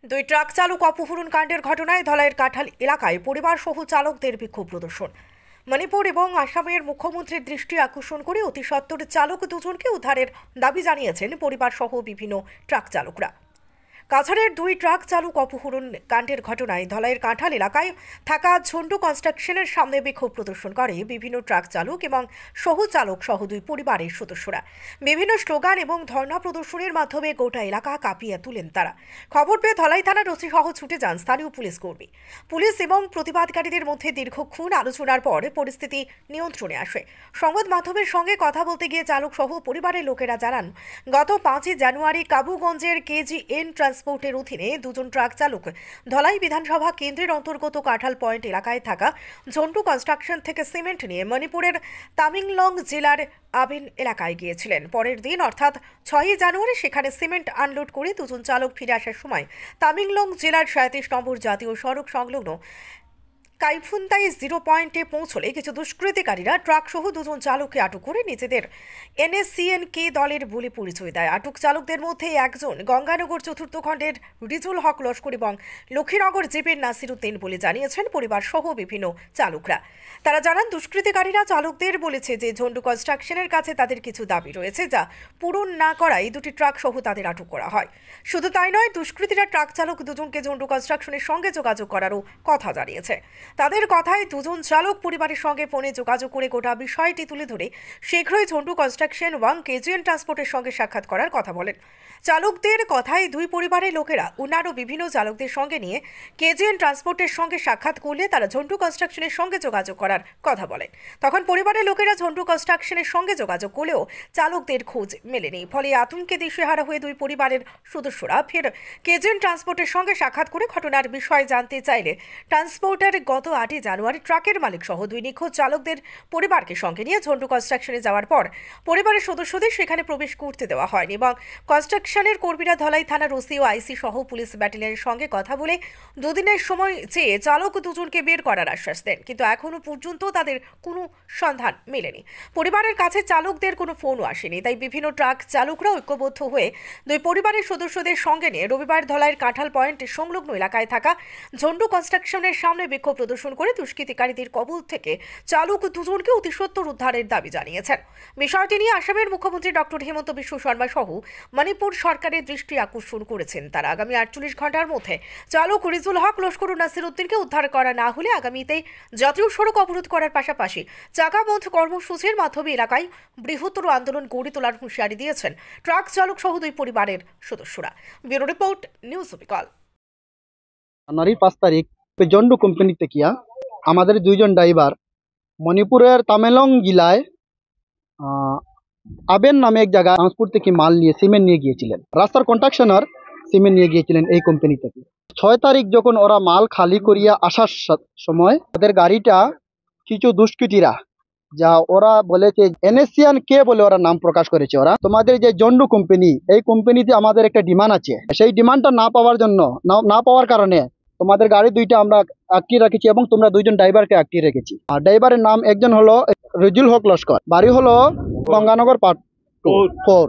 দুই ট্রাক চালক অপহরণ কাণ্ডের ঘটনায় ধলাইয়ের কাঁঠাল এলাকায় পরিবার সহ চালকদের বিক্ষোভ প্রদর্শন। মণিপুর এবং আসামের মুখ্যমন্ত্রীর দৃষ্টি আকর্ষণ করে অতি সত্বর চালক দুজনকে উদ্ধারের দাবি জানিয়েছেন পরিবার সহ বিভিন্ন ট্রাক চালকরা। কাছাড়ের দুই ট্রাক চালক অপহরণ কাণ্ডের ঘটনায় ধলাইয়ের কাঁঠাল এলাকায় থাকা ঝন্টু কনস্ট্রাকশনের সামনে বিক্ষোভ প্রদর্শন করে বিভিন্ন ট্রাক চালক এবং সহ চালক সহ দুই পরিবারের সদস্যরা। বিভিন্ন স্লোগান এবং ধর্ণা প্রদর্শনের মাধ্যমে গোটা এলাকা কাঁপিয়ে তুলেন তারা। খবর পেয়ে ধলাই থানার ওসি সহ ছুটে যান স্থানীয় পুলিশ কর্মী। পুলিশ এবং প্রতিবাদকারীদের মধ্যে দীর্ঘক্ষণ আলোচনার পর পরিস্থিতি নিয়ন্ত্রণে আসে। সংবাদ মাধ্যমের সঙ্গে কথা বলতে গিয়ে চালক সহ পরিবারের লোকেরা জানান, গত 5 জানুয়ারি কাবুগঞ্জের কেজিএন ট্রান্সপোর্টের অধীনে দুজন ট্রাক চালক ধলাই বিধানসভা কেন্দ্রের অন্তর্গত কাঁঠাল পয়েন্ট এলাকায় থাকা ঝন্টু কনস্ট্রাকশন থেকে সিমেন্ট নিয়ে মণিপুরের তামিংলং জেলার আবিন এলাকায় গিয়েছিলেন। পরের দিন অর্থাৎ 6 জানুয়ারি সেখানে সিমেন্ট আনলোড করে দুজন চালক ফিরে আসার সময় তামিংলং জেলার 37 নম্বর জাতীয় সড়ক সংলগ্ন কাইফুন্তাই 0 পয়েন্টে পৌঁছলে কিছু দুষ্কৃতিকারীরা ট্রাক সহ দুজন চালককে আটক করে নিজেদের NSCN-K দলের বলে পরিচয় দেয়। আটক চালকদের মধ্যে একজন গঙ্গানগর চতুর্থ খণ্ডের রিজুল হক লস্কর এবং লক্ষ্মীনগর জিপের নাসির উদ্দিন বলে জানিয়েছেন পরিবার সহ বিভিন্ন চালকরা। তারা জানান, দুষ্কৃতিকারীরা চালকদের বলেছে যে ঝন্টু কনস্ট্রাকশনের কাছে তাদের কিছু দাবি রয়েছে, যা পূরণ না করায় দুটি ট্রাক সহ তাদের আটক করা হয়। শুধু তাই নয়, দুষ্কৃতীরা ট্রাক চালক দুজনকে ঝন্টু কনস্ট্রাকশনের সঙ্গে যোগাযোগ করারও কথা জানিয়েছে। তাদের কথায় দুজন চালক পরিবারের সঙ্গে ফোনে যোগাযোগ করে গোটা বিষয়টি তুলে ধরে শীঘ্রই ঝন্টু কনস্ট্রাকশন এবং কেজিএন ট্রান্সপোর্টের সঙ্গে সাক্ষাৎ করার কথা বলেন। চালকদের কথায় দুই পরিবারের লোকেরা অন্যান্য বিভিন্ন চালকদের সঙ্গে নিয়ে কেজিএন ট্রান্সপোর্টের সঙ্গে সাক্ষাৎ করলে তারা ঝন্টু কনস্ট্রাকশনের সঙ্গে যোগাযোগ করার কথা বলেন। তখন পরিবারের লোকেরা ঝন্টু কনস্ট্রাকশনের সঙ্গে যোগাযোগ করলেও চালকদের খোঁজ মেলেনি। ফলে আতঙ্কে দিশেহারা হয়ে দুই পরিবারের সদস্যরা ফের কেজিএন ট্রান্সপোর্টের সঙ্গে সাক্ষাৎ করে ঘটনার বিষয় জানতে চাইলে ট্রান্সপোর্টার গত 8 জানুয়ারি ট্রাকের মালিক সহ দুই নিখোঁজ চালকদের পরিবারকে সঙ্গে নিয়ে ঝন্টু কনস্ট্রাকশনে যাওয়ার পর পরিবারের সদস্যদের সেখানে প্রবেশ করতে দেওয়া হয়নি এবং কনস্ট্রাকশনের কর্মীরা ধলাই থানার ওসি ও আইসি সহ পুলিশ ব্যাটালিয়নের সঙ্গে কথা বলে দুদিনের সময় চেয়ে চালক দুজনকে বের করার আশ্বাস দেন, কিন্তু এখনো পর্যন্ত তাদের কোনো সন্ধান মেলেনি। পরিবারের কাছে চালকদের কোনো ফোনও আসেনি। তাই বিভিন্ন ট্রাক চালকরা ঐক্যবদ্ধ হয়ে দুই পরিবারের সদস্যদের সঙ্গে নিয়ে রবিবার ধলাইয়ের কাঁঠাল পয়েন্ট সংলগ্ন এলাকায় থাকা ঝন্টু কনস্ট্রাকশনের সামনে বিক্ষোভ প্রদর্শন করে দুষ্কৃতিকারীদের কবল থেকে চালক দুজনকে অতি সত্বর উদ্ধারের দাবি জানিয়েছেন। বিষয়টি নিয়ে আসামের মুখ্যমন্ত্রী ডক্টর হিমন্ত বিশ্ব শর্মা সহ মণিপুর সরকারের দৃষ্টি আকর্ষণ করেছেন। তারা আগামী 48 ঘন্টার মধ্যে চালক রিজুল হক লস্কর ও নাসির উদ্দিনকে উদ্ধার করা না হলে আগামীতেই জাতীয় সড়ক অবরোধ করার পাশাপাশি চাকা বন্ধ কর্মসূচির মাধ্যমে এলাকায় বৃহত্তর আন্দোলন গড়ে তোলার হুঁশিয়ারি দিয়েছেন ট্রাক চালক সহ দুই পরিবারের সদস্যরা। ব্যুরো রিপোর্ট, নিউজ অবিকল। জানুয়ারি 5 তারিখ জন্ডু কোম্পানিতে কিয়া আমাদের দুইজন ড্রাইভার মণিপুরের তামেলং জেলায় আবেন নামে এক জায়গা ট্রান্সপোর্ট থেকে মাল নিয়ে সিমেন্ট নিয়ে গিয়েছিলেন। রাস্তার কন্ট্রাকশনার সিমেন্ট নিয়ে গিয়েছিলেন এই কোম্পানি থেকে। 6 তারিখ যখন ওরা মাল খালি করিয়া আসার সময় ওদের গাড়িটা কিছু দুষ্কৃতীরা, যা ওরা বলেছে NSCN-K বলে ওরা নাম প্রকাশ করেছে। ওরা তোমাদের যে জন্ডু কোম্পানি, এই কোম্পানিতে আমাদের একটা ডিমান্ড আছে, সেই ডিমান্ডটা না পাওয়ার কারণে তোমাদের গাড়ি দুইটা আমরা আটকে রেখেছি এবং তোমরা দুইজন ড্রাইভারকে আটকে রেখেছি। আর ড্রাইভারের নাম একজন হলো রিজুল হক লস্কর, বাড়ি হলো গঙ্গানগর পার্ট 4,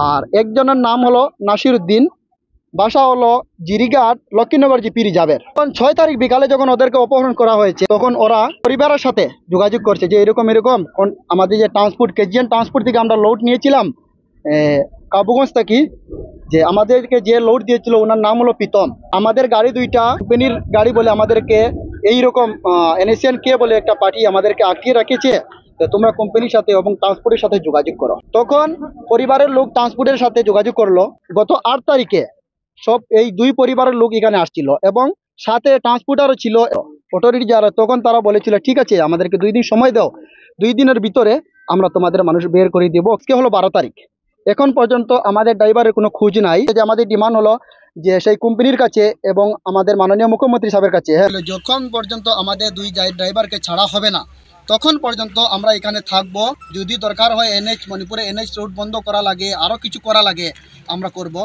আর একজনের নাম হলো নাসির উদ্দিন, বাসা হলো জিরিঘাট লক্ষ্মীনগর জিপি রিজার্ভের। 6 তারিখ বিকালে যখন ওদেরকে অপহরণ করা হয়েছে তখন ওরা পরিবারের সাথে যোগাযোগ করছে যে এরকম আমাদের যে ট্রান্সপোর্ট কেজিএন ট্রান্সপোর্ট থেকে আমরা লোড নিয়েছিলাম কাবুগঞ্জ থেকে, যে আমাদেরকে যে লোড দিয়েছিল ওনার নাম হলো প্রীতম। আমাদের গাড়ি দুইটা কোম্পানির গাড়ি বলে আমাদেরকে এইরকম NSCN-K বলে একটা পার্টি আমাদেরকে আটকে রেখেছে, তোমরা কোম্পানির সাথে এবং ট্রান্সপোর্টের সাথে যোগাযোগ করো। তখন পরিবারের লোক ট্রান্সপোর্টের সাথে যোগাযোগ করলো। গত 8 তারিখে সব এই দুই পরিবারের লোক এখানে আসছিল এবং সাথে ট্রান্সপোর্টারও ছিল, অথরিটি যারা। তখন তারা বলেছিল ঠিক আছে, আমাদেরকে 2 দিন সময় দাও, 2 দিনের ভিতরে আমরা তোমাদের মানুষ বের করে দেবো। আজকে হলো 12 তারিখ, এখন পর্যন্ত আমাদের ড্রাইভারের কোনো খোঁজ নাই। যে আমাদের ডিমান্ড হলো যে সেই কোম্পানির কাছে এবং আমাদের মাননীয় মুখ্যমন্ত্রী সাহেবের কাছে, যখন পর্যন্ত আমাদের দুই ড্রাইভারকে ছাড়া হবে না তখন পর্যন্ত আমরা এখানে থাকবো। যদি দরকার হয় মণিপুরে NH রোড বন্ধ করা লাগে, আরও কিছু করা লাগে আমরা করব।